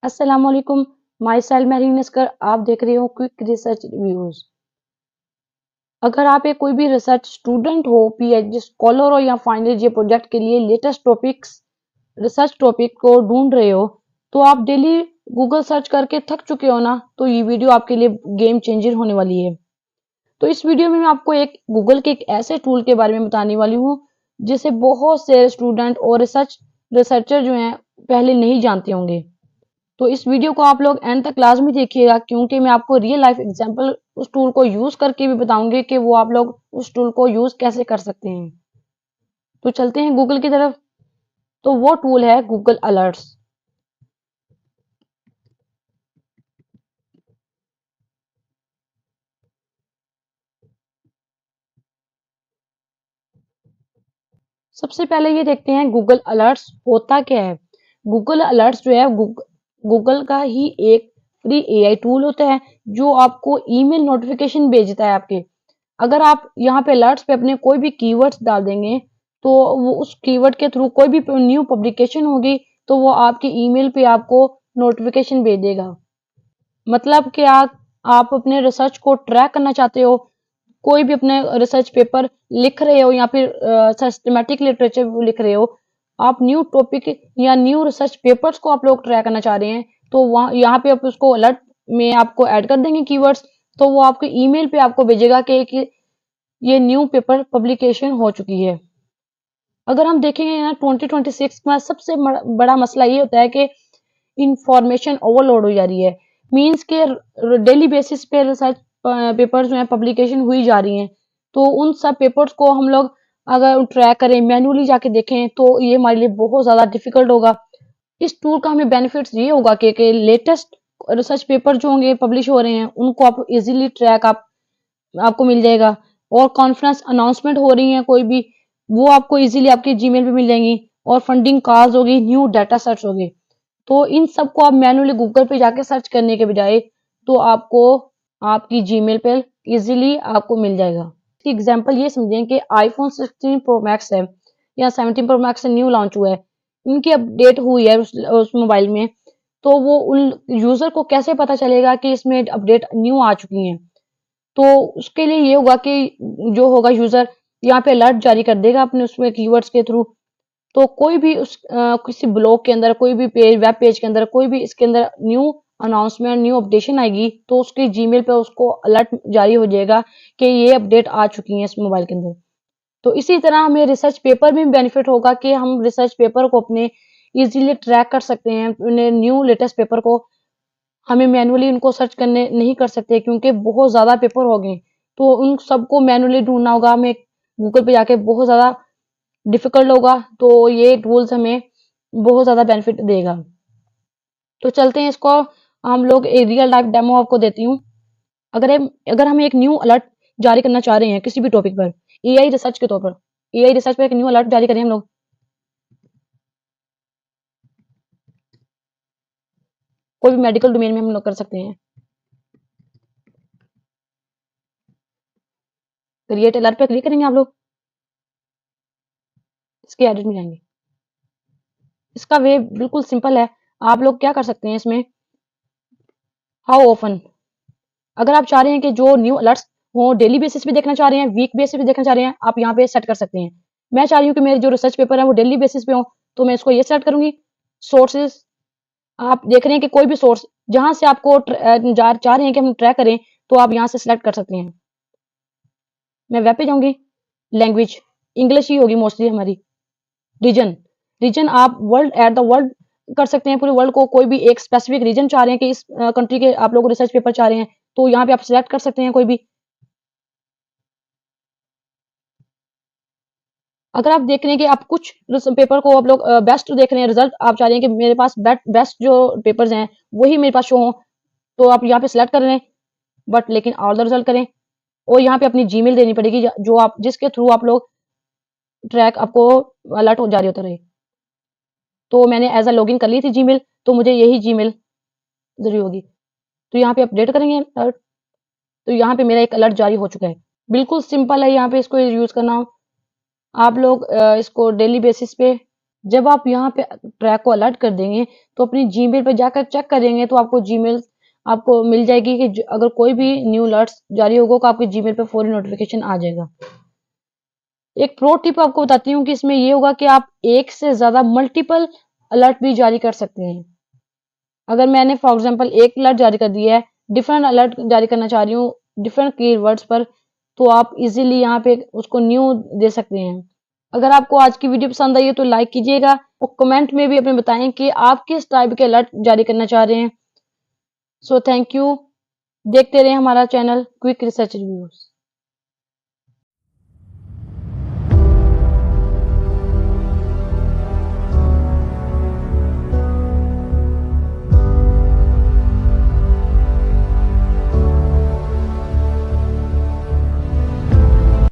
अस्सलामुअलैकुम। Myself Mahreen Asghar. आप देख रहे हो क्विक रिसर्च रिव्यूज। अगर आप एक कोई भी रिसर्च स्टूडेंट हो, पीएचडी स्कॉलर हो या फाइनल ईयर प्रोजेक्ट के लिए लेटेस्ट टॉपिक्स रिसर्च टॉपिक को ढूंढ रहे हो, तो आप डेली गूगल सर्च करके थक चुके हो ना, तो ये वीडियो आपके लिए गेम चेंजर होने वाली है। तो इस वीडियो में मैं आपको एक गूगल के एक ऐसे टूल के बारे में बताने वाली हूँ जिसे बहुत से स्टूडेंट और रिसर्चर जो हैं पहले नहीं जानते होंगे। तो इस वीडियो को आप लोग एंड तक लाजमी देखिएगा, क्योंकि मैं आपको रियल लाइफ एग्जांपल उस टूल को यूज करके भी बताऊंगी कि वो आप लोग उस टूल को यूज कैसे कर सकते हैं। तो चलते हैं गूगल की तरफ। तो वो टूल है गूगल अलर्ट्स। सबसे पहले ये देखते हैं गूगल अलर्ट्स होता क्या है। गूगल अलर्ट्स जो है गूगल का ही एक फ्री एआई टूल होता है जो आपको ईमेल नोटिफिकेशन भेजता है आपके। अगर आप यहाँ पे अलर्ट्स पे अपने कोई भी कीवर्ड्स डाल देंगे, तो वो उस कीवर्ड के थ्रू कोई भी न्यू पब्लिकेशन होगी तो वो आपके ईमेल पे आपको नोटिफिकेशन भेज देगा। मतलब कि आप अपने रिसर्च को ट्रैक करना चाहते हो, कोई भी अपने रिसर्च पेपर लिख रहे हो या फिर सिस्टमैटिक लिटरेचर लिख रहे हो, आप न्यू टॉपिक या न्यू रिसर्च पेपर्स को आप लोग ट्रैक करना चाह रहे हैं, तो वहाँ यहाँ पे आप उसको अलर्ट में आपको ऐड कर देंगे कीवर्ड्स। तो वो आपके ईमेल पे आपको भेजेगा कि ये न्यू पेपर पब्लिकेशन हो चुकी है। अगर हम देखेंगे ना 2026 में सबसे बड़ा मसला ये होता है कि इंफॉर्मेशन ओवरलोड हो जा रही है। मींस के डेली बेसिस पे रिसर्च पेपर्स जो है पब्लिकेशन हुई जा रही हैं। तो उन सब पेपर्स को हम लोग अगर ट्रैक करें, मैन्युअली जाके देखें, तो ये हमारे लिए बहुत ज्यादा डिफिकल्ट होगा। इस टूल का हमें बेनिफिट्स ये होगा कि लेटेस्ट रिसर्च पेपर जो होंगे पब्लिश हो रहे हैं उनको आप इजीली ट्रैक आपको मिल जाएगा। और कॉन्फ्रेंस अनाउंसमेंट हो रही है कोई भी, वो आपको इजीली आपके जीमेल पे मिल जाएंगी। और फंडिंग कॉल्स होगी, न्यू डाटा सर्च होगी। तो इन सबको आप मैन्युअली गूगल पे जाके सर्च करने के बजाय तो आपको आपकी जीमेल पे इजीली आपको मिल जाएगा। इसकी एग्जांपल ये समझें कि आईफोन 16 प्रो मैक्स है या 17 प्रो मैक्स न्यू लॉन्च हुआ है, इनकी अपडेट हुई है उस मोबाइल में। तो वो उन यूजर को कैसे पता चलेगा कि इसमें अपडेट न्यू आ चुकी है। तो उसके लिए ये होगा कि जो होगा यूजर यहाँ पे अलर्ट जारी कर देगा अपने उसमें कीवर्ड्स के थ्रू। तो कोई भी किसी ब्लॉग के अंदर, कोई भी वेब पेज के अंदर, कोई भी इसके अंदर न्यू अनाउंसमेंट, न्यू अपडेशन आएगी, तो उसके जीमेल पे उसको अलर्ट जारी हो जाएगा कि ये अपडेट आ चुकी है इस मोबाइल के अंदर। तो इसी तरह हमें रिसर्च पेपर में बेनिफिट होगा कि हम रिसर्च पेपर को अपने इजीली ट्रैक कर सकते हैं। न्यू लेटेस्ट पेपर को हमें मैन्युअली उनको सर्च करने नहीं कर सकते, क्योंकि बहुत ज्यादा पेपर हो गए। तो उन सबको मैन्युअली ढूंढना होगा हमें गूगल पे जाके, बहुत ज्यादा डिफिकल्ट होगा। तो ये टूल्स हमें बहुत ज्यादा बेनिफिट देगा। तो चलते हैं इसको, हम लोग एक रियल लाइफ डेमो आपको देती हूँ। अगर हम एक न्यू अलर्ट जारी करना चाह रहे हैं किसी भी टॉपिक पर, एआई रिसर्च के तौर पर, एआई रिसर्च पर एक न्यू अलर्ट जारी करें हम लोग। कोई भी मेडिकल डोमेन में हम लोग कर सकते हैं। क्रिएट अलर्ट पे क्लिक करेंगे आप लोग, इसके एडिट में जाएंगे। इसका वे बिल्कुल सिंपल है। आप लोग क्या कर सकते हैं इसमें, हाउ ओपन, अगर आप चाह रहे हैं कि जो न्यू अलर्ट्स हो डेली बेसिस पे देखना चाह रहे हैं, वीक बेसिस पे देखना चाह रहे हैं, आप यहाँ पे सेट कर सकते हैं। मैं चाह रही हूँ कि मेरे जो रिसर्च पेपर है वो डेली बेसिस पे हो, तो मैं इसको ये सेलेक्ट करूंगी। सोर्सेज, आप देख रहे हैं कि कोई भी सोर्स जहां से आपको चाह रहे हैं कि हम ट्रैक करें, तो आप यहाँ से सिलेक्ट कर सकते हैं। मैं वेब पे जाऊंगी। लैंग्वेज इंग्लिश ही होगी मोस्टली हमारी। रीजन, रीजन आप वर्ल्ड एट द वर्ल्ड कर सकते हैं, पूरे वर्ल्ड को। कोई भी एक स्पेसिफिक रीजन चाह रहे हैं कि इस कंट्री के आप लोग रिसर्च पेपर चाह रहे हैं, तो यहाँ पे आप सिलेक्ट कर सकते हैं कोई भी। अगर आप देख रहे हैं कि आप कुछ पेपर को आप लोग बेस्ट देख रहे हैं, रिजल्ट आप चाह रहे हैं कि मेरे पास बेस्ट जो पेपर्स हैं वही मेरे पास शो हो, तो आप यहाँ पे सिलेक्ट कर रहे हैं, बट लेकिन ऑल द रिजल्ट करें। और यहाँ पे अपनी जीमेल देनी पड़ेगी, जो आप जिसके थ्रू आप लोग ट्रैक आपको अलर्ट हो जारी होता रहे। तो मैंने एज अ लॉगिन कर ली थी जीमेल, तो मुझे यही जीमेल जरूरी होगी। तो यहाँ पे अपडेट करेंगे अलर्ट, तो यहाँ पे मेरा एक अलर्ट जारी हो चुका है। बिल्कुल सिंपल है यहाँ पे इसको यूज करना। आप लोग इसको डेली बेसिस पे जब आप यहाँ पे ट्रैक को अलर्ट कर देंगे तो अपनी जीमेल पे जाकर चेक करेंगे तो आपको जीमेल आपको मिल जाएगी कि अगर कोई भी न्यू अलर्ट्स जारी होगा तो आपके जीमेल पे फौरी नोटिफिकेशन आ जाएगा। एक प्रो टिप आपको बताती हूँ कि इसमें ये होगा कि आप एक से ज्यादा मल्टीपल अलर्ट भी जारी कर सकते हैं। अगर मैंने फॉर एग्जांपल एक अलर्ट जारी कर दिया है, डिफरेंट अलर्ट जारी करना चाह रही हूँ डिफरेंट कीवर्ड्स पर, तो आप इजीली यहाँ पे उसको न्यू दे सकते हैं। अगर आपको आज की वीडियो पसंद आई है तो लाइक कीजिएगा और कमेंट में भी अपने बताएं कि आप किस टाइप के अलर्ट जारी करना चाह रहे हैं। So thank you. देखते रहें हमारा चैनल क्विक रिसर्च रिव्यूज।